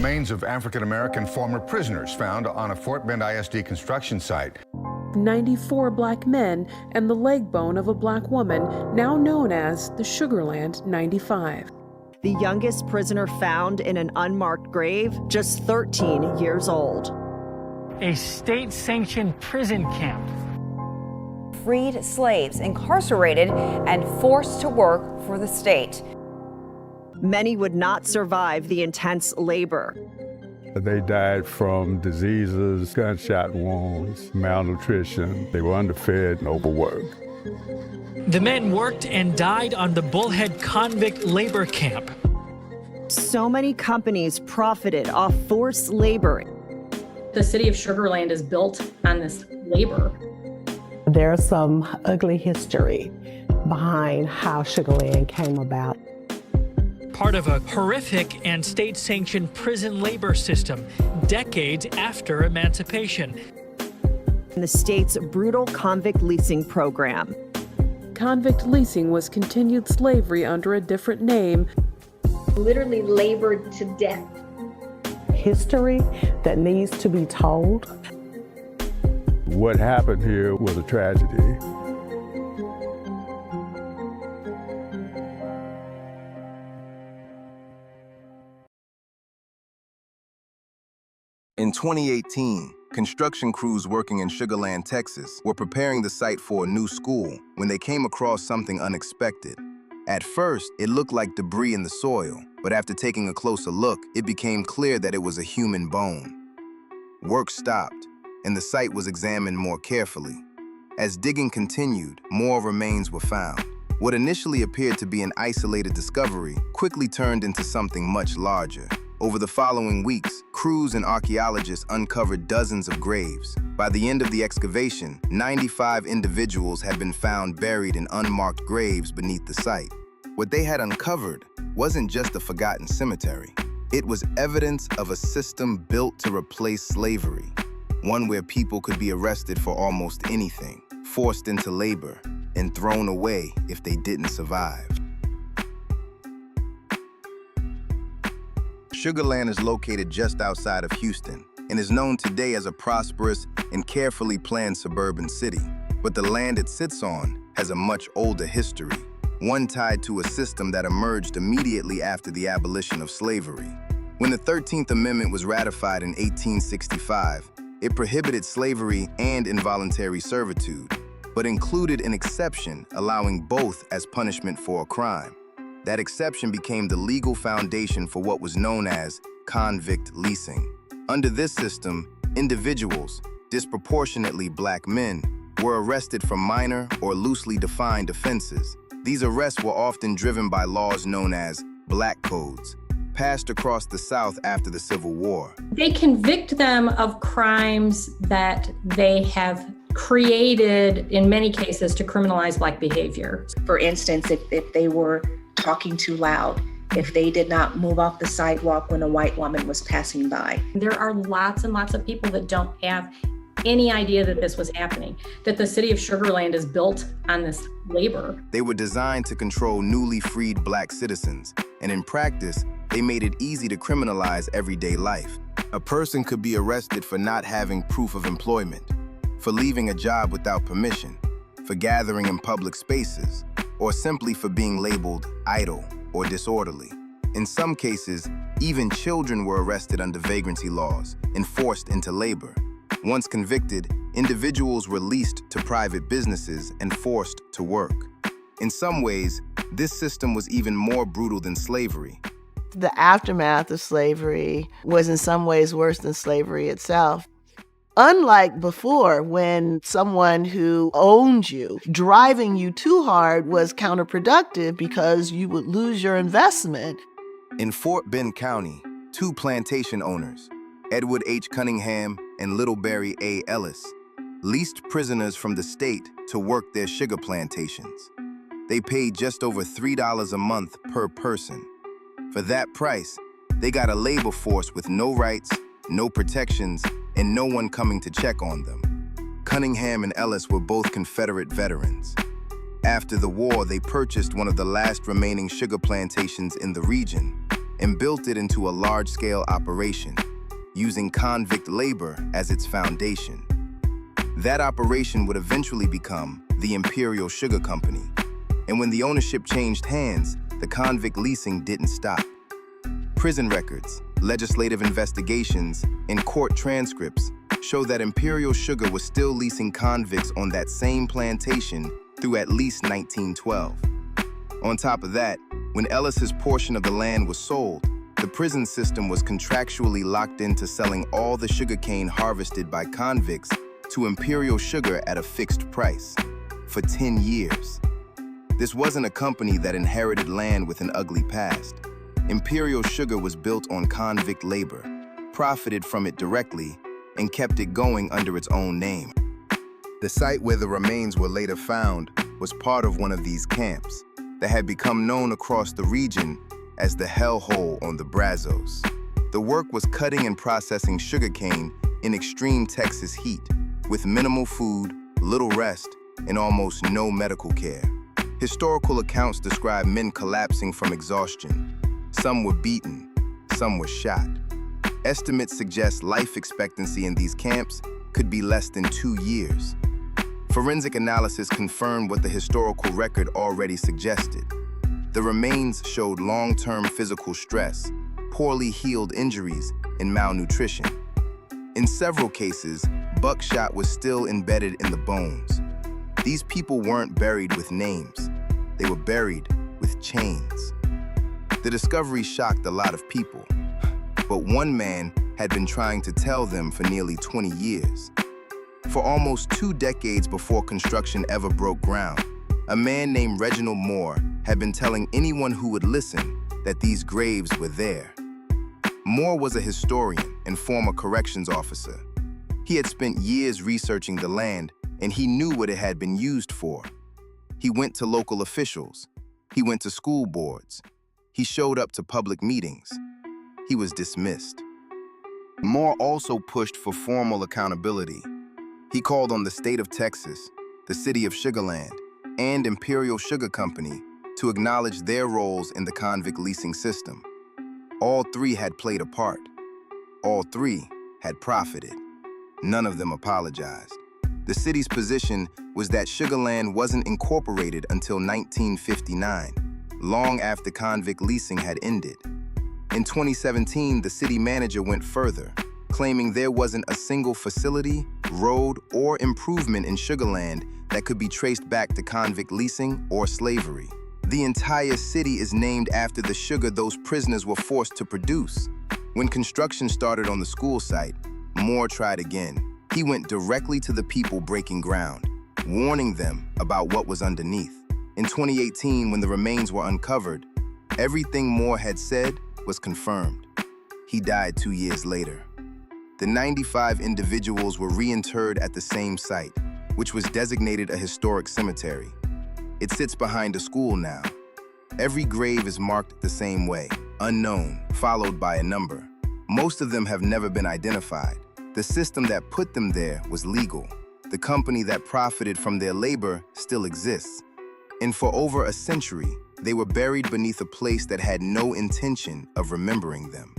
remains of African-American former prisoners found on a Fort Bend ISD construction site. 94 black men and the leg bone of a black woman, now known as the Sugarland 95. The youngest prisoner found in an unmarked grave, just 13 years old. A state-sanctioned prison camp. Freed slaves incarcerated and forced to work for the state. Many would not survive the intense labor. They died from diseases, gunshot wounds, malnutrition. They were underfed and overworked. The men worked and died on the Bullhead convict labor camp. So many companies profited off forced labor. The city of Sugarland is built on this labor. There's some ugly history behind how Sugarland came about. Part of a horrific and state-sanctioned prison labor system decades after emancipation. In the state's brutal convict leasing program. Convict leasing was continued slavery under a different name. Literally labored to death. History that needs to be told. What happened here was a tragedy. In 2018, construction crews working in Sugarland, Texas, were preparing the site for a new school when they came across something unexpected. At first, it looked like debris in the soil, but after taking a closer look, it became clear that it was a human bone. Work stopped, and the site was examined more carefully. As digging continued, more remains were found. What initially appeared to be an isolated discovery quickly turned into something much larger. Over the following weeks, crews and archaeologists uncovered dozens of graves. By the end of the excavation, 95 individuals had been found buried in unmarked graves beneath the site. What they had uncovered wasn't just a forgotten cemetery. It was evidence of a system built to replace slavery, one where people could be arrested for almost anything, forced into labor, and thrown away if they didn't survive. Sugarland is located just outside of Houston and is known today as a prosperous and carefully planned suburban city. But the land it sits on has a much older history, one tied to a system that emerged immediately after the abolition of slavery. When the 13th Amendment was ratified in 1865, it prohibited slavery and involuntary servitude, but included an exception allowing both as punishment for a crime. That exception became the legal foundation for what was known as convict leasing. Under this system, individuals, disproportionately black men, were arrested for minor or loosely defined offenses. These arrests were often driven by laws known as black codes, passed across the South after the Civil War. They convict them of crimes that they have created, in many cases, to criminalize black behavior. For instance, if they were talking too loud, if they did not move off the sidewalk when a white woman was passing by. There are lots and lots of people that don't have any idea that this was happening, that the city of Sugarland is built on this labor. They were designed to control newly freed black citizens, and in practice, they made it easy to criminalize everyday life. A person could be arrested for not having proof of employment, for leaving a job without permission, for gathering in public spaces, or simply for being labeled idle or disorderly. In some cases, even children were arrested under vagrancy laws and forced into labor. Once convicted, individuals were leased to private businesses and forced to work. In some ways, this system was even more brutal than slavery. The aftermath of slavery was in some ways worse than slavery itself. Unlike before, when someone who owned you, driving you too hard was counterproductive because you would lose your investment. In Fort Bend County, two plantation owners, Edward H. Cunningham and Littleberry A. Ellis, leased prisoners from the state to work their sugar plantations. They paid just over $3 a month per person. For that price, they got a labor force with no rights, no protections, and no one coming to check on them. Cunningham and Ellis were both Confederate veterans. After the war, they purchased one of the last remaining sugar plantations in the region and built it into a large-scale operation, using convict labor as its foundation. That operation would eventually become the Imperial Sugar Company. And when the ownership changed hands, the convict leasing didn't stop. Prison records, legislative investigations, and court transcripts show that Imperial Sugar was still leasing convicts on that same plantation through at least 1912. On top of that, when Ellis's portion of the land was sold, the prison system was contractually locked into selling all the sugarcane harvested by convicts to Imperial Sugar at a fixed price for 10 years. This wasn't a company that inherited land with an ugly past. Imperial Sugar was built on convict labor, profited from it directly, and kept it going under its own name. The site where the remains were later found was part of one of these camps that had become known across the region as the hellhole on the Brazos. The work was cutting and processing sugarcane in extreme Texas heat, with minimal food, little rest, and almost no medical care. Historical accounts describe men collapsing from exhaustion. Some were beaten, some were shot. Estimates suggest life expectancy in these camps could be less than 2 years. Forensic analysis confirmed what the historical record already suggested. The remains showed long-term physical stress, poorly healed injuries, and malnutrition. In several cases, buckshot was still embedded in the bones. These people weren't buried with names. They were buried with chains. The discovery shocked a lot of people, but one man had been trying to tell them for nearly 20 years. For almost 2 decades before construction ever broke ground, a man named Reginald Moore had been telling anyone who would listen that these graves were there. Moore was a historian and former corrections officer. He had spent years researching the land, and he knew what it had been used for. He went to local officials. He went to school boards. He showed up to public meetings. He was dismissed. Moore also pushed for formal accountability. He called on the state of Texas, the city of Sugarland, and Imperial Sugar Company to acknowledge their roles in the convict leasing system. All 3 had played a part. All 3 had profited. None of them apologized. The city's position was that Sugarland wasn't incorporated until 1959, long after convict leasing had ended. In 2017, the city manager went further, claiming there wasn't a single facility, road, or improvement in Sugarland that could be traced back to convict leasing or slavery. The entire city is named after the sugar those prisoners were forced to produce. When construction started on the school site, Moore tried again. He went directly to the people breaking ground, warning them about what was underneath. In 2018, when the remains were uncovered, everything Moore had said was confirmed. He died 2 years later. The 95 individuals were reinterred at the same site, which was designated a historic cemetery. It sits behind a school now. Every grave is marked the same way, unknown, followed by a number. Most of them have never been identified. The system that put them there was legal. The company that profited from their labor still exists. And for over a century, they were buried beneath a place that had no intention of remembering them.